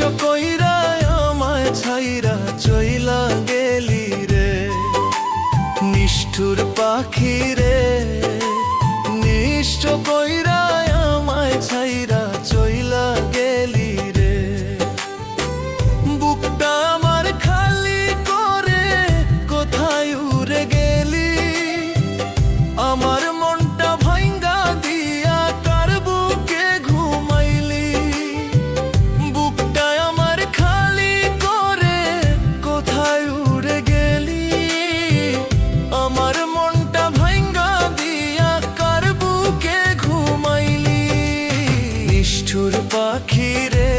কইরা আমায় ছাইরা চইলা গেলি রে, নিষ্ঠুর পাখি রে। নিষ্ঠ কইরা আমায় ছাইরা চইলা গেলি রে, বুকটা আমার খালি করে কোথায় উড়ে গেলি। আমার মনটা ভাঙ্গা দিয়া কার বুকে ঘুমাইলি, বুকটা আমার খালি করে কোথায় উড়ে গেলি। আমার মনটা ভাঙ্গা দিয়া কার বুকে ঘুমাইলি। নিষ্ঠুর পাখি রে,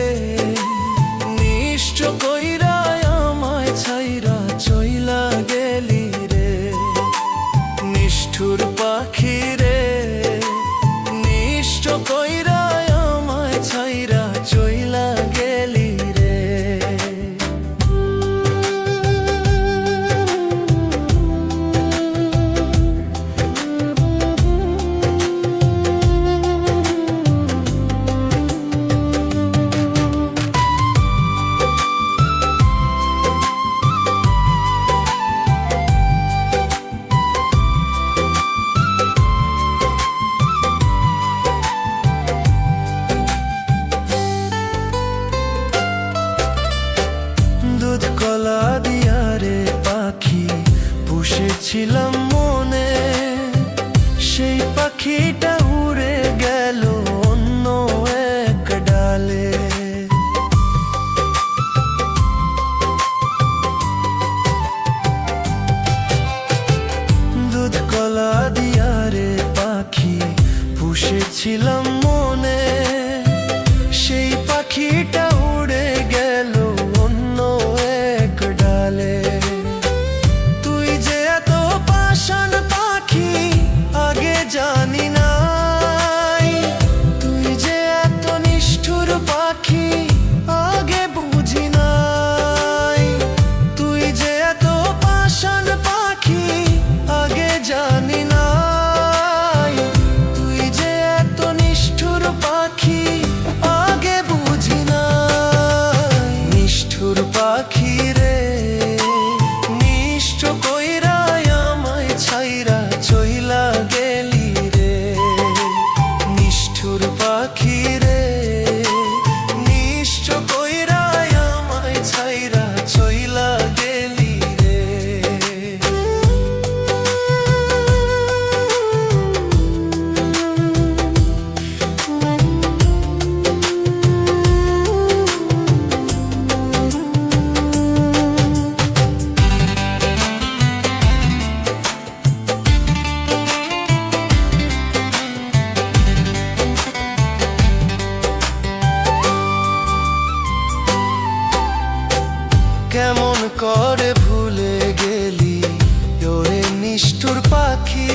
নিষ্ঠ কইরা আমায় ছাইরা চইলা গেলি রে, নিষ্ঠুর পাখি রে। নিষ্ঠ কইরা আমায় ছাইরা চইলা গেলি রে। দুধ কলা দিয়া রে পাখি পুষেছিলাম মনে, সেই পাখিটা উড়ে গেল অন্য এক ডালে। দুধ কলা দিয়া রে পাখি পুষেছিলাম মনে, সেই পাখিটা উড়ে গেল অন্য এক ডালে। তুই যে এত পাষাণ পাখি আগে জানি নাই, তুই যে এত নিষ্ঠুর পাখি আগে বুঝি নাই। তুই যে এত পাষাণ পাখি আগে জানি নাই, তুই যে এত নিষ্ঠুর পাখি আগে বুঝি নাই। নিষ্ঠুর পাখি রে, নিষ্ঠ কইরা আমায় ছাইরা চইলা গেলি রে, নিষ্ঠুর পাখি রে। নিষ্ঠ কইরা আমায় ছাইরা চইলা গেলি রে। কেমন করে ভুলে গেলি ওরে নিষ্ঠুর পাখি।